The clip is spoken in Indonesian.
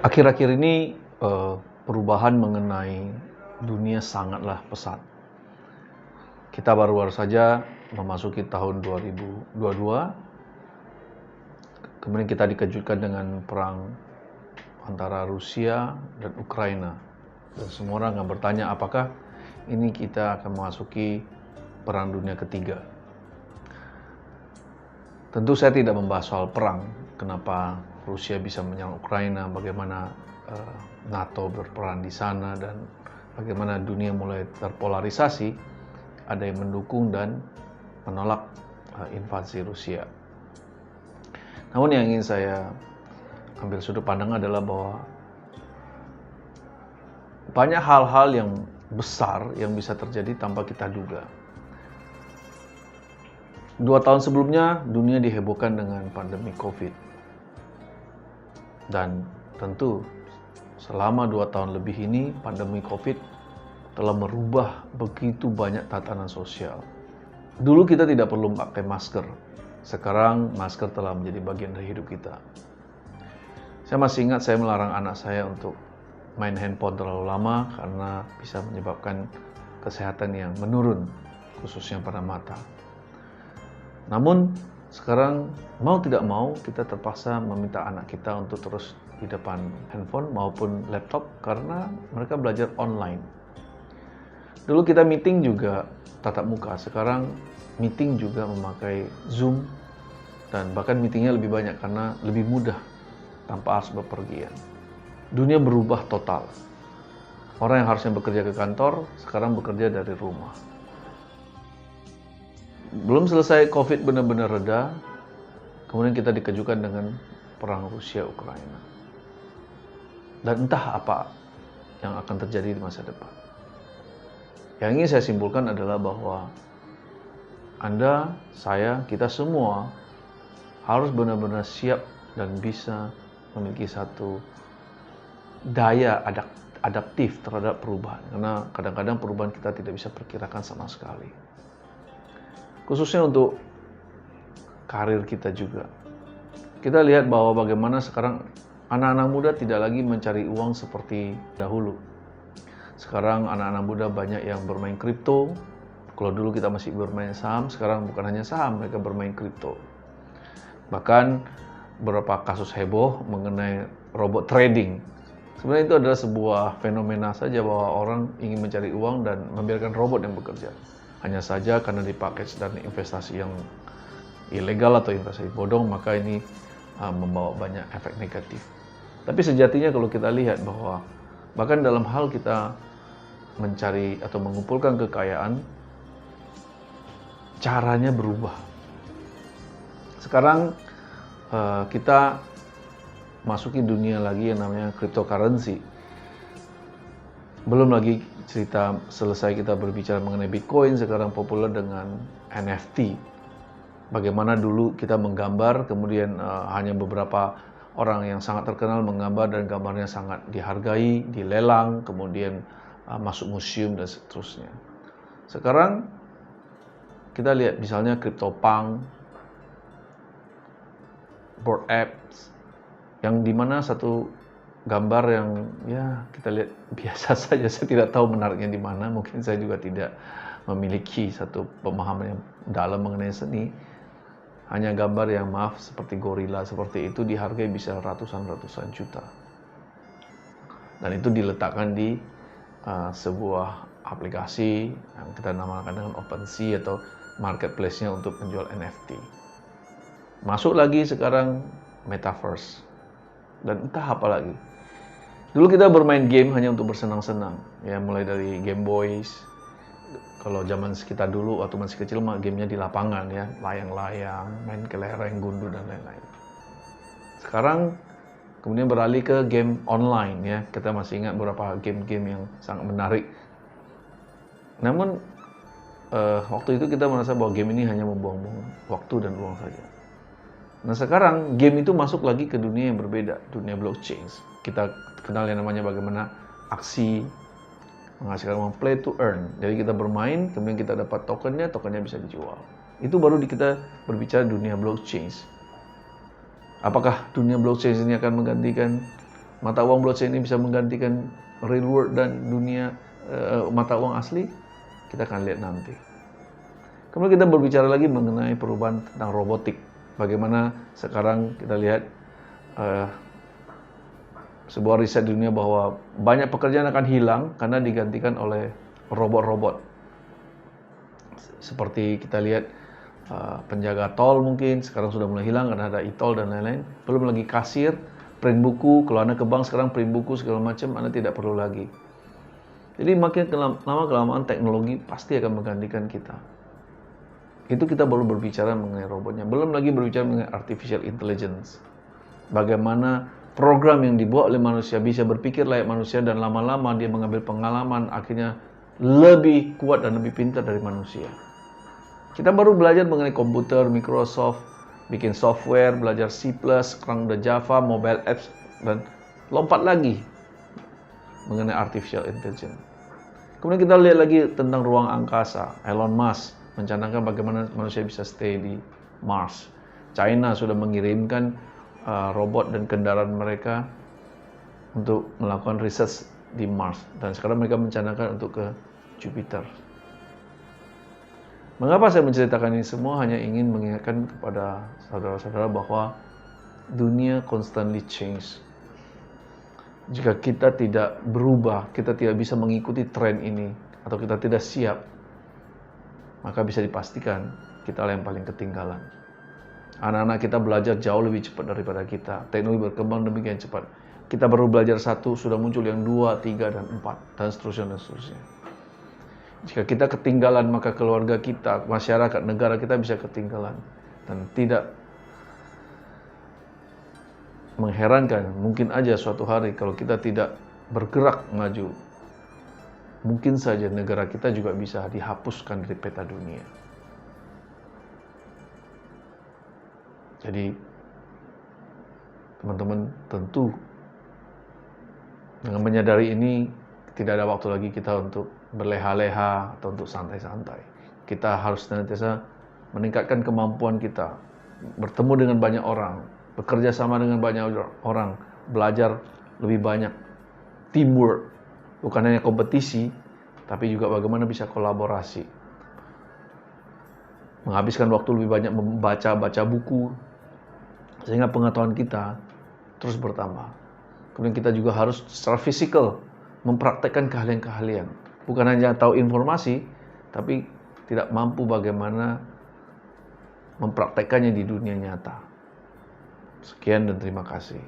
Akhir-akhir ini perubahan mengenai dunia sangatlah pesat. Kita baru-baru saja memasuki tahun 2022, kemudian kita dikejutkan dengan perang antara Rusia dan Ukraina. Dan semua orang akan bertanya apakah ini kita akan memasuki perang dunia ketiga. Tentu saya tidak membahas soal perang, kenapa Rusia bisa menyerang Ukraina, bagaimana NATO berperan di sana, dan bagaimana dunia mulai terpolarisasi, ada yang mendukung dan menolak invasi Rusia. Namun yang ingin saya ambil sudut pandang adalah bahwa banyak hal-hal yang besar yang bisa terjadi tanpa kita duga. 2 tahun sebelumnya dunia dihebohkan dengan pandemi COVID. Dan tentu selama 2 tahun lebih ini pandemi COVID telah merubah begitu banyak tatanan sosial. Dulu kita tidak perlu pakai masker. Sekarang masker telah menjadi bagian dari hidup kita. Saya masih ingat saya melarang anak saya untuk main handphone terlalu lama karena bisa menyebabkan kesehatan yang menurun, khususnya pada mata. Namun sekarang mau tidak mau kita terpaksa meminta anak kita untuk terus di depan handphone maupun laptop karena mereka belajar online. Dulu kita meeting juga tatap muka, sekarang meeting juga memakai Zoom dan bahkan meetingnya lebih banyak karena lebih mudah tanpa harus bepergian. Dunia berubah total. Orang yang harusnya bekerja ke kantor sekarang bekerja dari rumah. Belum selesai COVID benar-benar reda, kemudian kita dikejutkan dengan perang Rusia-Ukraina. Dan entah apa yang akan terjadi di masa depan. Yang ingin saya simpulkan adalah bahwa Anda, saya, kita semua harus benar-benar siap dan bisa memiliki satu daya adaptif terhadap perubahan. Karena kadang-kadang perubahan kita tidak bisa perkirakan sama sekali. Khususnya untuk karir kita juga. Kita lihat bahwa bagaimana sekarang anak-anak muda tidak lagi mencari uang seperti dahulu. Sekarang anak-anak muda banyak yang bermain kripto. Kalau dulu kita masih bermain saham, sekarang bukan hanya saham, mereka bermain kripto. Bahkan beberapa kasus heboh mengenai robot trading. Sebenarnya itu adalah sebuah fenomena saja bahwa orang ingin mencari uang dan membiarkan robot yang bekerja. Hanya saja karena dipakai dan investasi yang ilegal atau investasi bodong, maka ini membawa banyak efek negatif. Tapi sejatinya kalau kita lihat bahwa bahkan dalam hal kita mencari atau mengumpulkan kekayaan, caranya berubah. Sekarang kita masuki dunia lagi yang namanya cryptocurrency. Belum lagi cerita selesai kita berbicara mengenai Bitcoin, sekarang populer dengan NFT. Bagaimana dulu kita menggambar, kemudian hanya beberapa orang yang sangat terkenal menggambar dan gambarnya sangat dihargai, dilelang, kemudian masuk museum dan seterusnya. Sekarang kita lihat misalnya CryptoPunk, Bored Apes, yang dimana satu gambar yang ya kita lihat biasa saja, saya tidak tahu menariknya di mana, mungkin saya juga tidak memiliki satu pemahaman yang dalam mengenai seni. Hanya gambar yang maaf seperti gorila seperti itu dihargai bisa ratusan juta. Dan itu diletakkan di sebuah aplikasi yang kita namakan dengan OpenSea atau marketplace-nya untuk menjual NFT. Masuk lagi sekarang Metaverse. Dan entah apa lagi. Dulu kita bermain game hanya untuk bersenang-senang, ya mulai dari Game Boys. Kalau zaman kita dulu waktu masih kecil mah gamenya di lapangan ya, layang-layang, main kelereng, gundu dan lain-lain. Sekarang kemudian beralih ke game online ya. Kita masih ingat beberapa game-game yang sangat menarik. Namun waktu itu kita merasa bahwa game ini hanya membuang-buang waktu dan uang saja. Nah sekarang game itu masuk lagi ke dunia yang berbeda, dunia blockchain. Kita kenal yang namanya bagaimana aksi menghasilkan uang, play to earn. Jadi kita bermain, kemudian kita dapat tokennya bisa dijual. Itu baru kita berbicara dunia blockchain. Apakah dunia blockchain ini akan menggantikan mata uang blockchain ini bisa menggantikan real world dan dunia mata uang asli, kita akan lihat nanti. Kemudian kita berbicara lagi mengenai perubahan tentang robotik. Bagaimana sekarang kita lihat sebuah riset di dunia bahwa banyak pekerjaan akan hilang karena digantikan oleh robot-robot. Seperti kita lihat penjaga tol mungkin sekarang sudah mulai hilang karena ada e-tol dan lain-lain. Belum lagi kasir, print buku, kalau Anda ke bank sekarang print buku segala macam, Anda tidak perlu lagi. Jadi makin lama-kelamaan teknologi pasti akan menggantikan kita. Itu kita baru berbicara mengenai robotnya. Belum lagi berbicara mengenai artificial intelligence. Bagaimana program yang dibuat oleh manusia bisa berpikir layak manusia dan lama-lama dia mengambil pengalaman, akhirnya lebih kuat dan lebih pintar dari manusia. Kita baru belajar mengenai komputer, Microsoft, bikin software, belajar C++, sekarang udah Java, mobile apps, dan lompat lagi mengenai artificial intelligence. Kemudian kita lihat lagi tentang ruang angkasa. Elon Musk mencanangkan bagaimana manusia bisa stay di Mars. China sudah mengirimkan robot dan kendaraan mereka untuk melakukan research di Mars. Dan sekarang mereka mencanangkan untuk ke Jupiter. Mengapa saya menceritakan ini semua? Hanya ingin mengingatkan kepada saudara-saudara bahwa dunia constantly change. Jika kita tidak berubah, kita tidak bisa mengikuti tren ini, atau kita tidak siap, maka bisa dipastikan kita yang paling ketinggalan. Anak-anak kita belajar jauh lebih cepat daripada kita. Teknologi berkembang demikian cepat. Kita baru belajar satu, sudah muncul yang 2, 3, dan 4, dan seterusnya, dan seterusnya. Jika kita ketinggalan, maka keluarga kita, masyarakat, negara kita bisa ketinggalan. Dan tidak mengherankan, mungkin aja suatu hari kalau kita tidak bergerak maju, mungkin saja negara kita juga bisa dihapuskan dari peta dunia. Jadi, teman-teman tentu dengan menyadari ini, tidak ada waktu lagi kita untuk berleha-leha atau untuk santai-santai. Kita harus senantiasa meningkatkan kemampuan kita, bertemu dengan banyak orang, bekerja sama dengan banyak orang, belajar lebih banyak, teamwork, bukan hanya kompetisi, tapi juga bagaimana bisa kolaborasi. Menghabiskan waktu lebih banyak membaca buku, sehingga pengetahuan kita terus bertambah. Kemudian kita juga harus secara fisikal mempraktekkan keahlian-keahlian. Bukan hanya tahu informasi, tapi tidak mampu bagaimana mempraktekannya di dunia nyata. Sekian dan terima kasih.